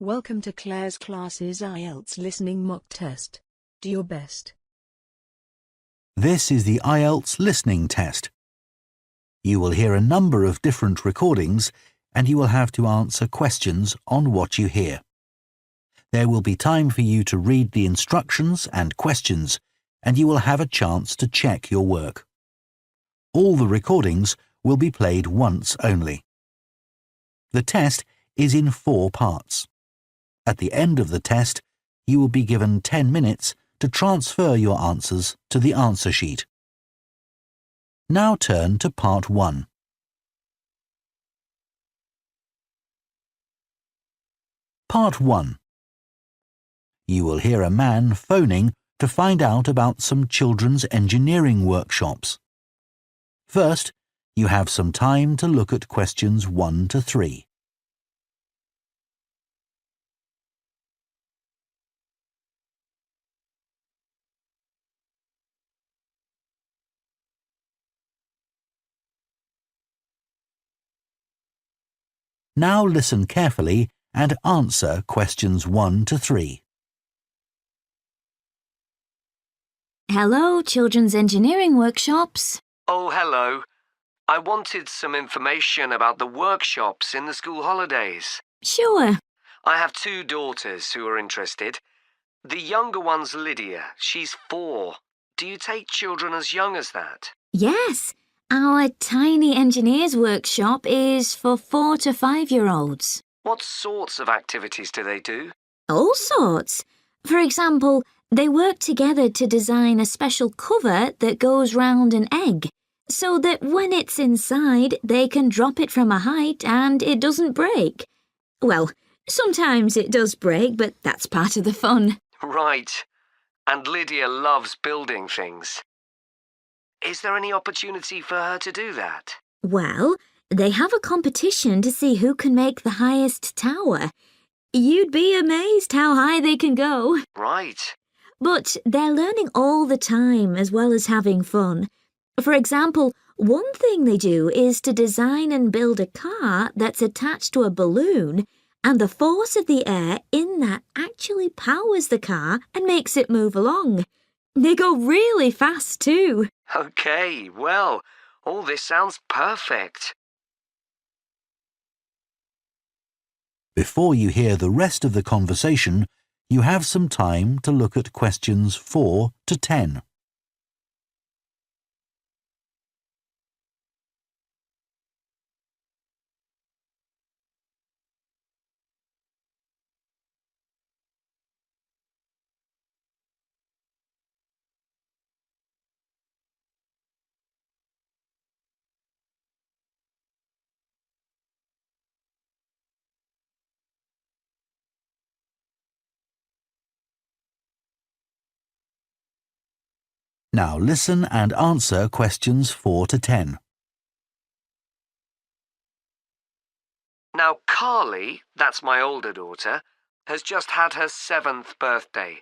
Welcome to Claire's Classes IELTS Listening Mock Test. Do your best. This is the IELTS listening test. You will hear a number of different recordings and you will have to answer questions on what you hear. There will be time for you to read the instructions and questions and you will have a chance to check your work. All the recordings will be played once only. The test is in 4 parts. At the end of the test, you will be given 10 minutes to transfer your answers to the answer sheet. Now turn to Part 1. Part 1. You will hear a man phoning to find out about some children's engineering workshops. First, you have some time to look at questions 1 to 3. Now listen carefully and answer questions 1 to 3. Hello, Children's Engineering Workshops. Oh, hello. I wanted some information about the workshops in the school holidays. Sure. I have 2 daughters who are interested. The younger one's Lydia. She's 4. Do you take children as young as that? Yes, our tiny engineers workshop is for 4 to 5-year-olds. What sorts of activities do they do? All sorts. For example, they work together to design a special cover that goes round an egg, so that when it's inside, they can drop it from a height and it doesn't break. Well, sometimes it does break, but that's part of the fun. Right. And Lydia loves building things. Is there any opportunity for her to do that? Well, they have a competition to see who can make the highest tower. You'd be amazed how high they can go. Right. But they're learning all the time as well as having fun. For example, one thing they do is to design and build a car that's attached to a balloon, and the force of the air in that actually powers the car and makes it move along. They go really fast too. Okay, well, all this sounds perfect. Before you hear the rest of the conversation, you have some time to look at questions 4 to 10. Now listen and answer questions 4 to 10. Now, Carly, that's my older daughter, has just had her 7th birthday.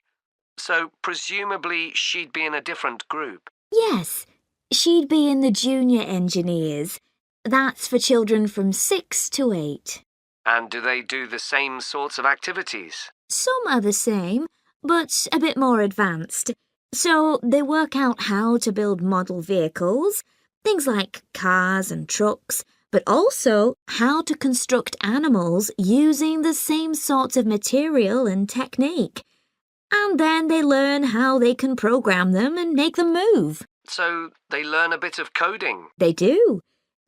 So presumably she'd be in a different group. Yes, she'd be in the junior engineers. That's for children from 6 to 8. And do they do the same sorts of activities? Some are the same, but a bit more advanced. So they work out how to build model vehicles, things like cars and trucks, but also how to construct animals using the same sorts of material and technique. And then they learn how they can program them and make them move. So they learn a bit of coding. They do.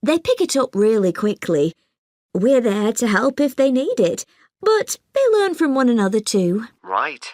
They pick it up really quickly. We're there to help if they need it, but they learn from one another too. Right.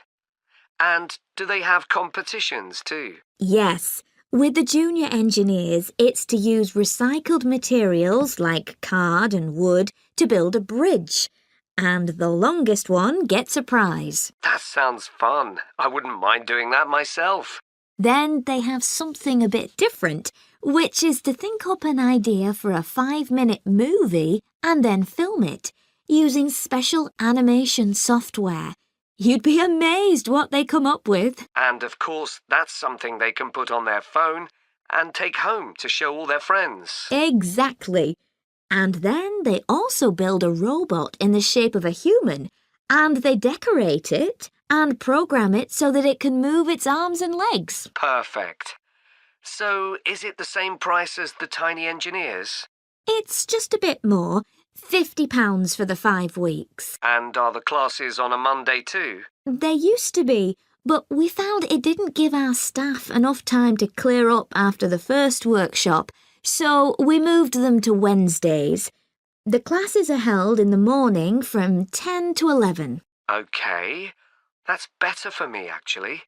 And do they have competitions too? Yes. With the junior engineers, it's to use recycled materials like card and wood to build a bridge. And the longest one gets a prize. That sounds fun. I wouldn't mind doing that myself. Then they have something a bit different, which is to think up an idea for a 5-minute movie and then film it, using special animation software. You'd be amazed what they come up with. And of course, that's something they can put on their phone and take home to show all their friends. Exactly. And then they also build a robot in the shape of a human And they decorate it and program it so that it can move its arms and legs. Perfect. So, is it the same price as the Tiny Engineers? It's just a bit more, £50 for the 5 weeks. And are the classes on a Monday too? They used to be, but we found it didn't give our staff enough time to clear up after the first workshop, so we moved them to Wednesdays. The classes are held in the morning from 10 to 11. OK. That's better for me, actually.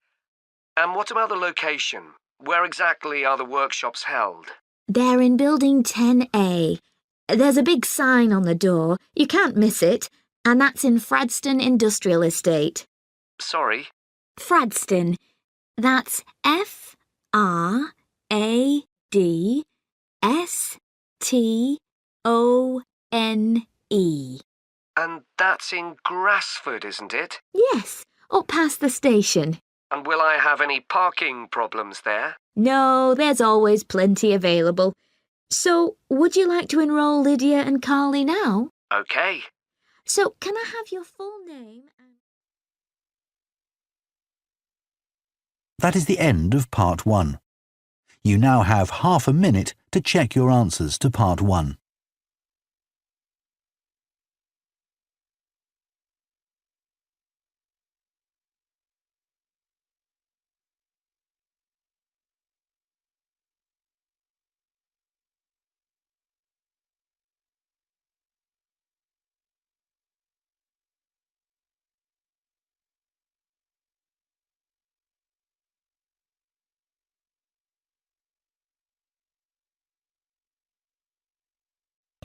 And what about the location? Where exactly are the workshops held? They're in Building 10A. There's a big sign on the door. You can't miss it. And that's in Fradston Industrial Estate. Sorry? Fradston. That's Fradston. And that's in Grassford, isn't it? Yes, up past the station. And will I have any parking problems there? No, there's always plenty available. So, would you like to enrol Lydia and Carly now? OK. So, can I have your full name and... That is the end of Part 1. You now have half a minute to check your answers to Part 1.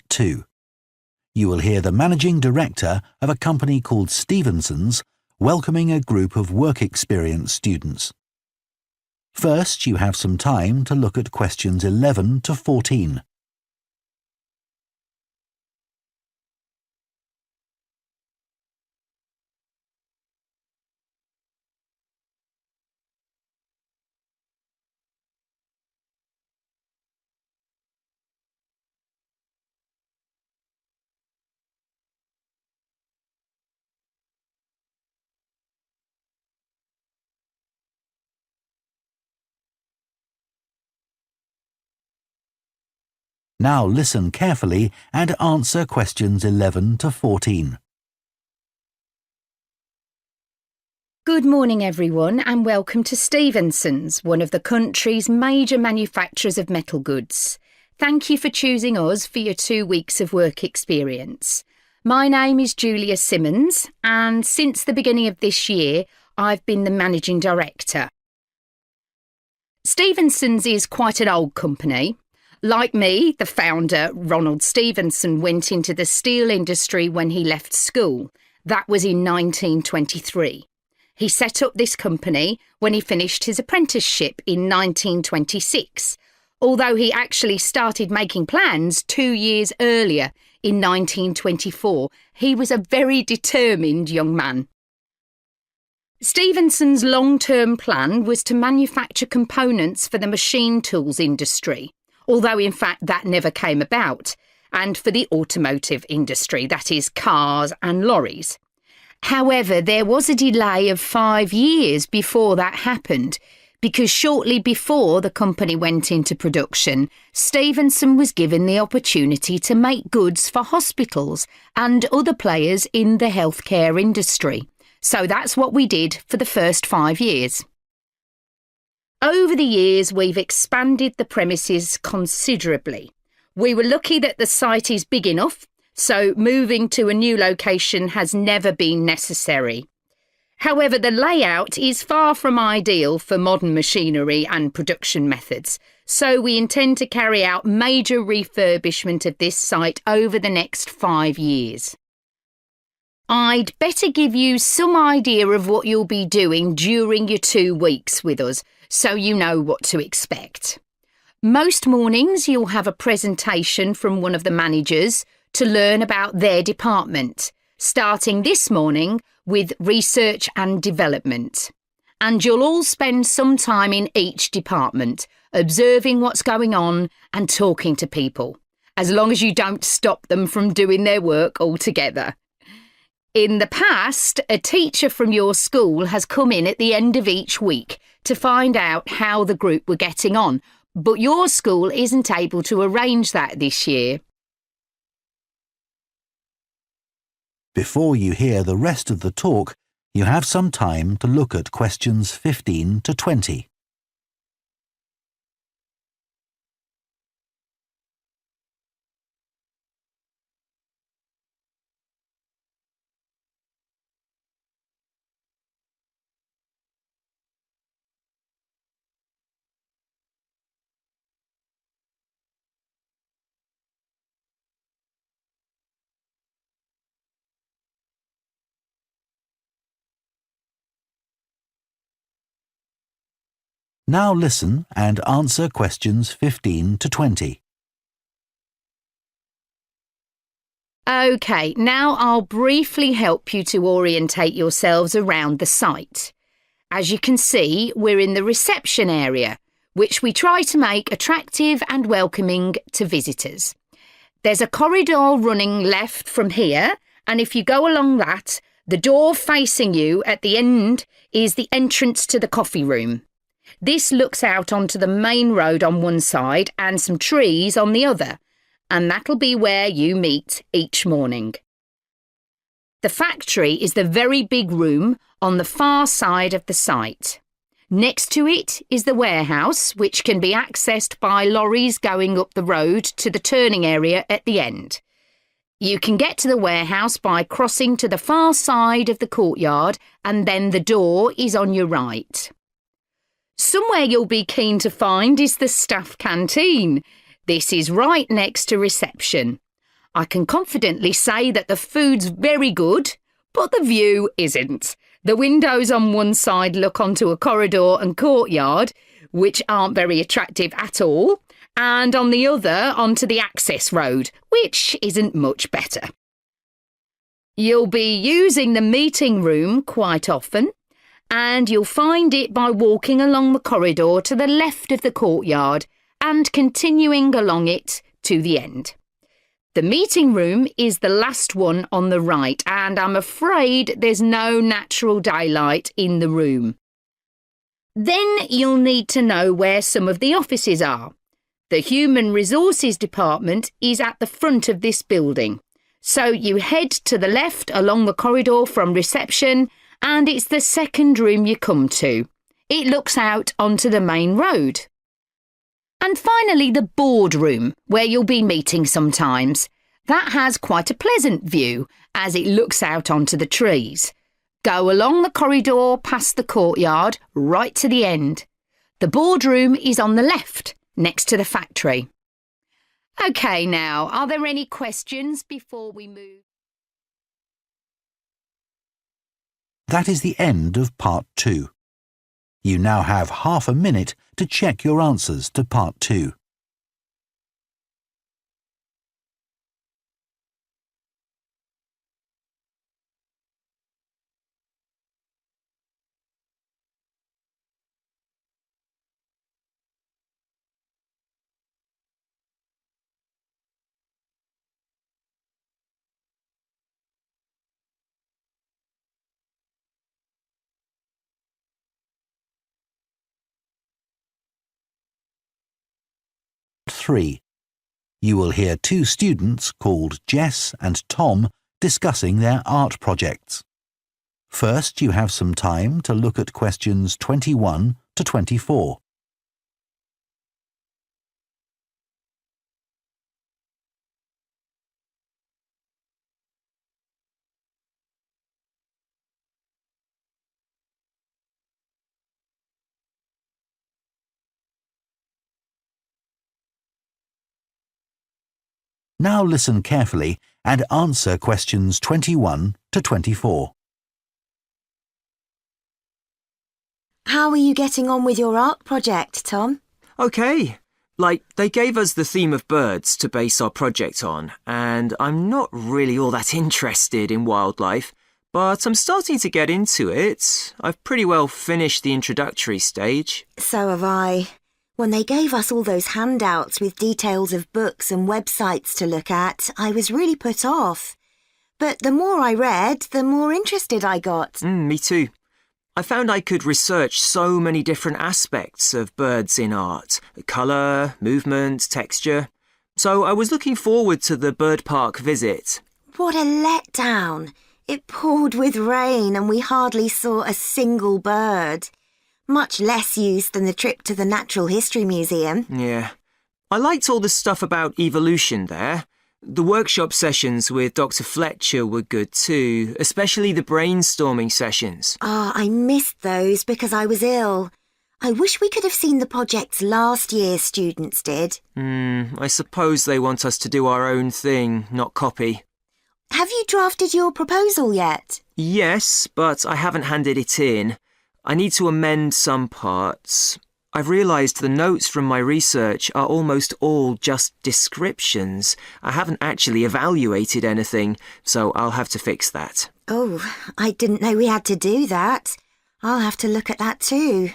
Two. You will hear the managing director of a company called Stevenson's welcoming a group of work experience students. First, you have some time to look at questions 11 to 14. Now listen carefully and answer questions 11 to 14. Good morning everyone and welcome to Stevenson's, one of the country's major manufacturers of metal goods. Thank you for choosing us for your 2 weeks of work experience. My name is Julia Simmons and since the beginning of this year I've been the managing director. Stevenson's is quite an old company. Like me, the founder, Ronald Stevenson, went into the steel industry when he left school. That was in 1923. He set up this company when he finished his apprenticeship in 1926, although he actually started making plans 2 years earlier in 1924. He was a very determined young man. Stevenson's long-term plan was to manufacture components for the machine tools industry, although in fact that never came about, and for the automotive industry, that is cars and lorries. However, there was a delay of 5 years before that happened, because shortly before the company went into production, Stevenson was given the opportunity to make goods for hospitals and other players in the healthcare industry. So that's what we did for the first 5 years. Over the years, we've expanded the premises considerably. We were lucky that the site is big enough, so moving to a new location has never been necessary. However, the layout is far from ideal for modern machinery and production methods, so we intend to carry out major refurbishment of this site over the next 5 years. I'd better give you some idea of what you'll be doing during your 2 weeks with us, so you know what to expect. Most mornings you'll have a presentation from one of the managers to learn about their department, starting this morning with research and development. And you'll all spend some time in each department, observing what's going on and talking to people, as long as you don't stop them from doing their work altogether. In the past, a teacher from your school has come in at the end of each week to find out how the group were getting on, but your school isn't able to arrange that this year. Before you hear the rest of the talk, you have some time to look at questions 15 to 20. Now listen and answer questions 15 to 20. OK, now I'll briefly help you to orientate yourselves around the site. As you can see, we're in the reception area, which we try to make attractive and welcoming to visitors. There's a corridor running left from here, and if you go along that, the door facing you at the end is the entrance to the coffee room. This looks out onto the main road on one side and some trees on the other, and that'll be where you meet each morning. The factory is the very big room on the far side of the site. Next to it is the warehouse, which can be accessed by lorries going up the road to the turning area at the end. You can get to the warehouse by crossing to the far side of the courtyard, and then the door is on your right. Somewhere you'll be keen to find is the staff canteen. This is right next to reception. I can confidently say that the food's very good, but the view isn't. The windows on one side look onto a corridor and courtyard, which aren't very attractive at all, and on the other onto the access road, which isn't much better. You'll be using the meeting room quite often, and you'll find it by walking along the corridor to the left of the courtyard and continuing along it to the end. The meeting room is the last one on the right, and I'm afraid there's no natural daylight in the room. Then you'll need to know where some of the offices are. The Human Resources Department is at the front of this building, so you head to the left along the corridor from reception, and it's the second room you come to. It looks out onto the main road. And finally, the boardroom, where you'll be meeting sometimes. That has quite a pleasant view, as it looks out onto the trees. Go along the corridor past the courtyard, right to the end. The boardroom is on the left, next to the factory. OK, now, are there any questions before we move? That is the end of part 2. You now have half a minute to check your answers to part 2. You will hear 2 students called Jess and Tom discussing their art projects. First, you have some time to look at questions 21 to 24. Now listen carefully and answer questions 21 to 24. How are you getting on with your art project, Tom? OK. They gave us the theme of birds to base our project on, and I'm not really all that interested in wildlife, but I'm starting to get into it. I've pretty well finished the introductory stage. So have I. When they gave us all those handouts with details of books and websites to look at, I was really put off. But the more I read, the more interested I got. Me too. I found I could research so many different aspects of birds in art. Colour, movement, texture. So I was looking forward to the bird park visit. What a letdown. It poured with rain and we hardly saw a single bird. Much less use than the trip to the Natural History Museum. Yeah. I liked all the stuff about evolution there. The workshop sessions with Dr. Fletcher were good too, especially the brainstorming sessions. I missed those because I was ill. I wish we could have seen the projects last year's students did. I suppose they want us to do our own thing, not copy. Have you drafted your proposal yet? Yes, but I haven't handed it in. I need to amend some parts. I've realised the notes from my research are almost all just descriptions. I haven't actually evaluated anything, so I'll have to fix that. Oh, I didn't know we had to do that. I'll have to look at that too.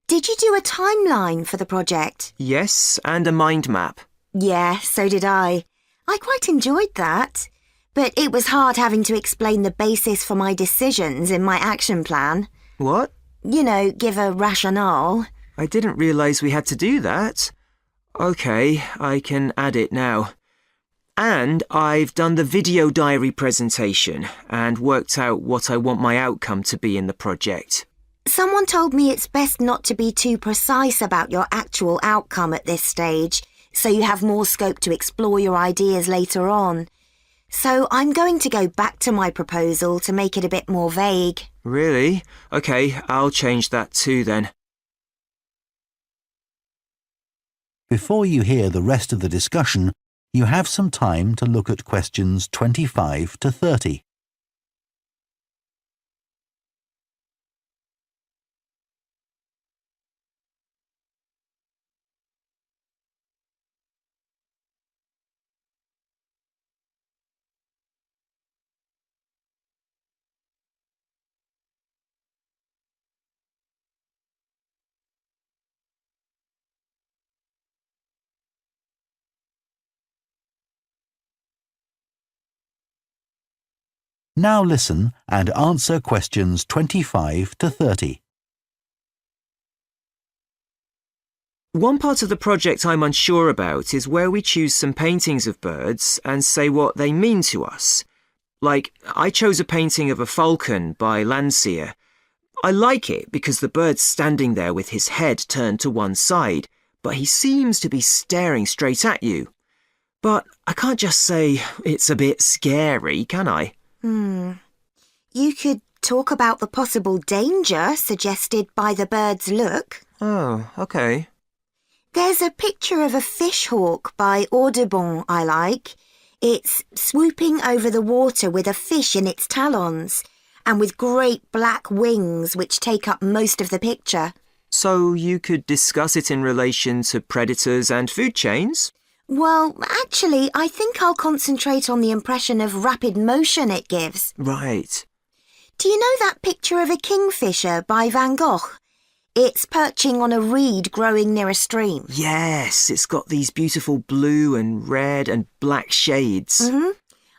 Did you do a timeline for the project? Yes, and a mind map. Yeah, so did I. I quite enjoyed that. But it was hard having to explain the basis for my decisions in my action plan. What? You know, give a rationale. I didn't realise we had to do that. OK, I can add it now. And I've done the video diary presentation and worked out what I want my outcome to be in the project. Someone told me it's best not to be too precise about your actual outcome at this stage, so you have more scope to explore your ideas later on. So I'm going to go back to my proposal to make it a bit more vague. Really? OK, I'll change that too then. Before you hear the rest of the discussion, you have some time to look at questions 25 to 30. Now listen and answer questions 25 to 30. One part of the project I'm unsure about is where we choose some paintings of birds and say what they mean to us. Like, I chose a painting of a falcon by Landseer. I like it because the bird's standing there with his head turned to one side, but he seems to be staring straight at you. But I can't just say it's a bit scary, can I? You could talk about the possible danger suggested by the bird's look. Oh, OK. There's a picture of a fishhawk by Audubon I like. It's swooping over the water with a fish in its talons and with great black wings which take up most of the picture. So you could discuss it in relation to predators and food chains? Well, actually, I think I'll concentrate on the impression of rapid motion it gives. Right. Do you know that picture of a kingfisher by Van Gogh? It's perching on a reed growing near a stream. Yes, it's got these beautiful blue and red and black shades.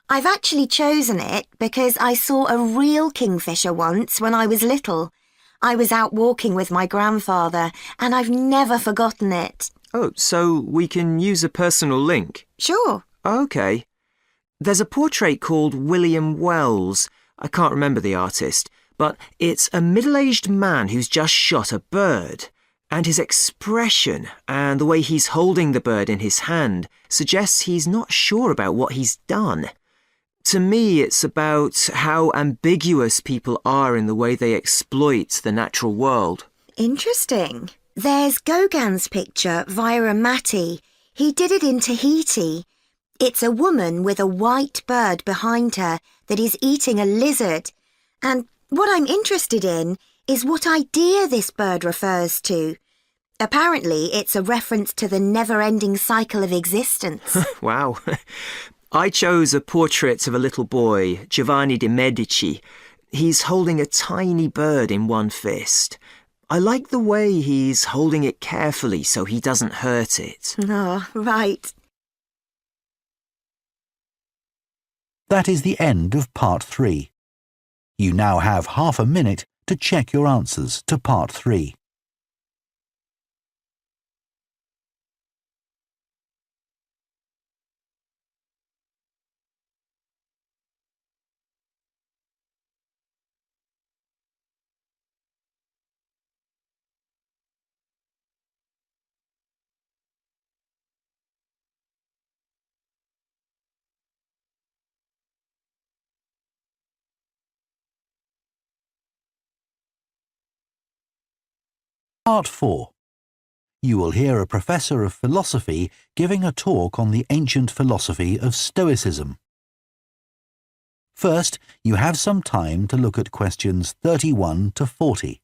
I've actually chosen it because I saw a real kingfisher once when I was little. I was out walking with my grandfather and I've never forgotten it. Oh, so we can use a personal link? Sure. OK. There's a portrait called William Wells. I can't remember the artist, but it's a middle-aged man who's just shot a bird. And his expression and the way he's holding the bird in his hand suggests he's not sure about what he's done. To me, it's about how ambiguous people are in the way they exploit the natural world. Interesting. There's Gauguin's picture via a Matty. He did it in Tahiti. It's a woman with a white bird behind her that is eating a lizard. And what I'm interested in is what idea this bird refers to. Apparently, it's a reference to the never-ending cycle of existence. Wow. I chose a portrait of a little boy, Giovanni de' Medici. He's holding a tiny bird in one fist. I like the way he's holding it carefully so he doesn't hurt it. Oh, right. That is the end of Part 3. You now have half a minute to check your answers to Part 3. Part 4. You will hear a professor of philosophy giving a talk on the ancient philosophy of Stoicism. First, you have some time to look at questions 31 to 40.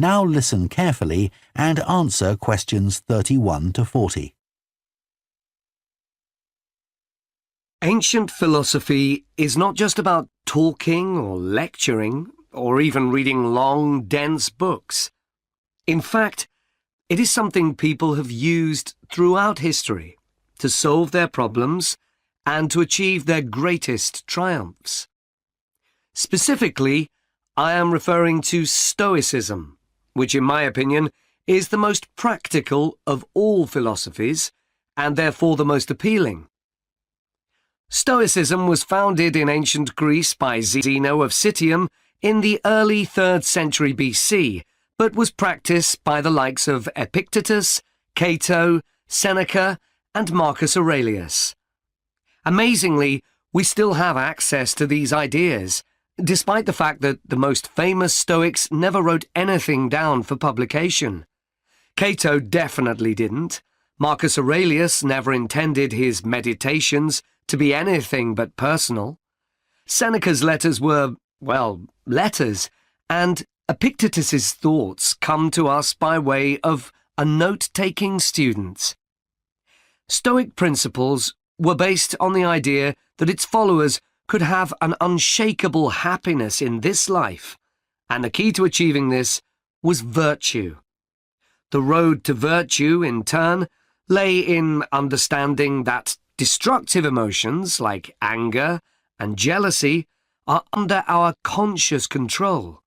Now listen carefully and answer questions 31 to 40. Ancient philosophy is not just about talking or lecturing or even reading long, dense books. In fact, it is something people have used throughout history to solve their problems and to achieve their greatest triumphs. Specifically, I am referring to Stoicism, which in my opinion is the most practical of all philosophies and therefore the most appealing. Stoicism was founded in ancient Greece by Zeno of Citium in the early 3rd century BC, but was practiced by the likes of Epictetus, Cato, Seneca, and Marcus Aurelius. Amazingly, we still have access to these ideas, despite the fact that the most famous Stoics never wrote anything down for publication. Cato definitely didn't. Marcus Aurelius never intended his meditations to be anything but personal. Seneca's letters were, well, letters, and Epictetus's thoughts come to us by way of a note-taking student. Stoic principles were based on the idea that its followers could have an unshakable happiness in this life, and the key to achieving this was virtue. The road to virtue, in turn, lay in understanding that destructive emotions like anger and jealousy are under our conscious control.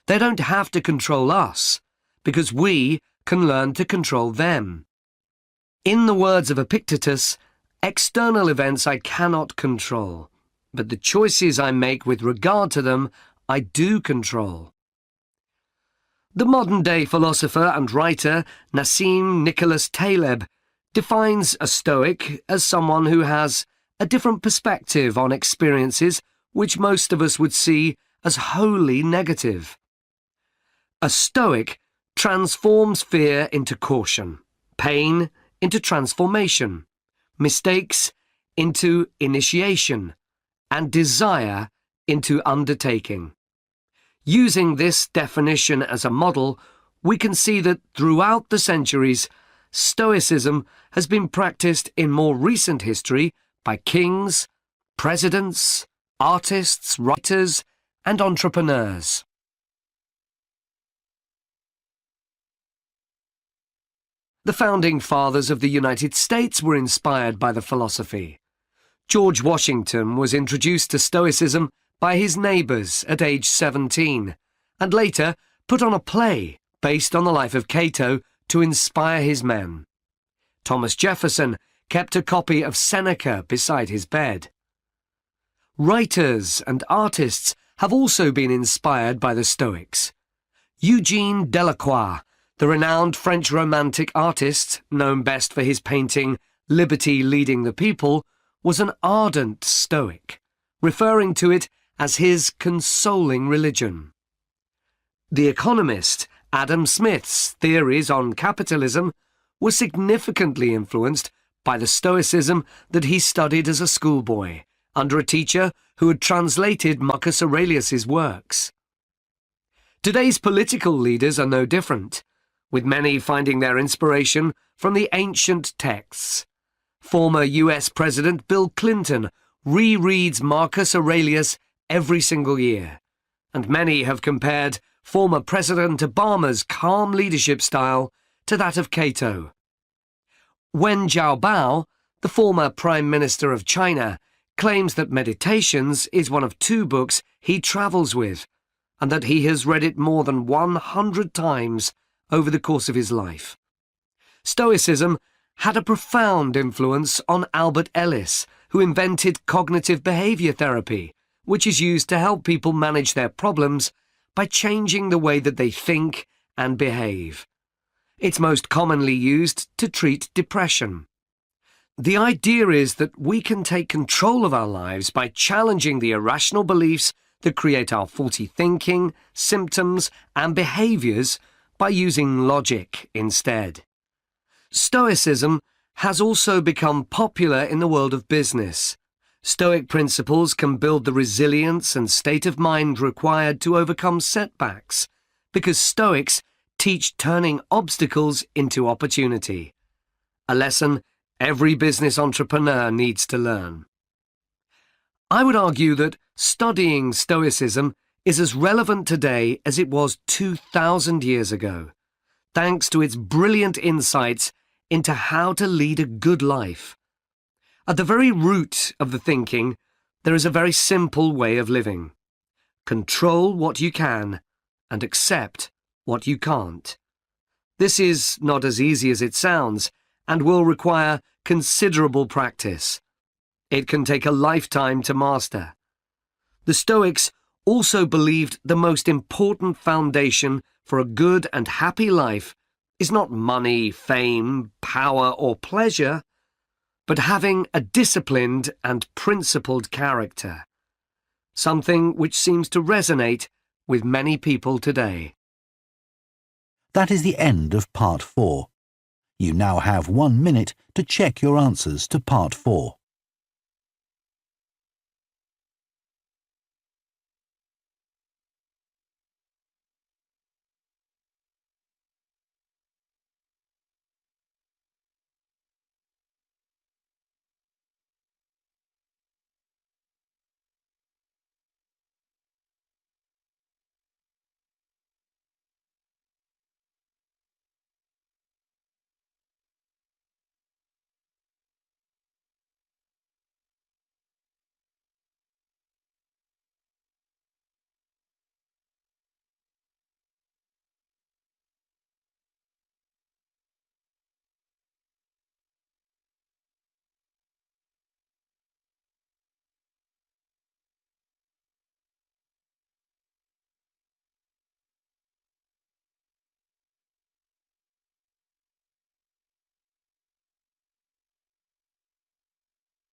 They don't have to control us, because we can learn to control them. In the words of Epictetus, external events I cannot control, but the choices I make with regard to them I do control. The modern-day philosopher and writer Nassim Nicholas Taleb defines a Stoic as someone who has a different perspective on experiences which most of us would see as wholly negative. A Stoic transforms fear into caution, pain into transformation, mistakes into initiation, and desire into undertaking. Using this definition as a model, we can see that throughout the centuries, Stoicism has been practiced in more recent history by kings, presidents, artists, writers, and entrepreneurs. The founding fathers of the United States were inspired by the philosophy. George Washington was introduced to Stoicism by his neighbours at age 17, and later put on a play based on the life of Cato to inspire his men. Thomas Jefferson kept a copy of Seneca beside his bed. Writers and artists have also been inspired by the Stoics. Eugene Delacroix The renowned French Romantic artist, known best for his painting Liberty Leading the People, was an ardent Stoic, referring to it as his consoling religion. The economist Adam Smith's theories on capitalism were significantly influenced by the Stoicism that he studied as a schoolboy, under a teacher who had translated Marcus Aurelius's works. Today's political leaders are no different, with many finding their inspiration from the ancient texts. Former US President Bill Clinton rereads Marcus Aurelius every single year, and many have compared former President Obama's calm leadership style to that of Cato. Wen Jiabao, the former Prime Minister of China, claims that Meditations is one of 2 books he travels with, and that he has read it more than 100 times over the course of his life. Stoicism had a profound influence on Albert Ellis, who invented cognitive behavior therapy, which is used to help people manage their problems by changing the way that they think and behave. It's most commonly used to treat depression. The idea is that we can take control of our lives by challenging the irrational beliefs that create our faulty thinking, symptoms, and behaviors by using logic instead. Stoicism has also become popular in the world of business. Stoic principles can build the resilience and state of mind required to overcome setbacks, because Stoics teach turning obstacles into opportunity, a lesson every business entrepreneur needs to learn. I would argue that studying Stoicism is as relevant today as it was 2,000 years ago, thanks to its brilliant insights into how to lead a good life. At the very root of the thinking, there is a very simple way of living. Control what you can and accept what you can't. This is not as easy as it sounds and will require considerable practice. It can take a lifetime to master. The Stoics also believed the most important foundation for a good and happy life is not money, fame, power, or pleasure, but having a disciplined and principled character, something which seems to resonate with many people today. That is the end of Part 4. You now have 1 minute to check your answers to Part 4.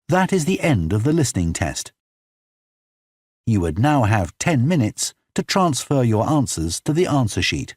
That is the end of the listening test. You would now have 10 minutes to transfer your answers to the answer sheet.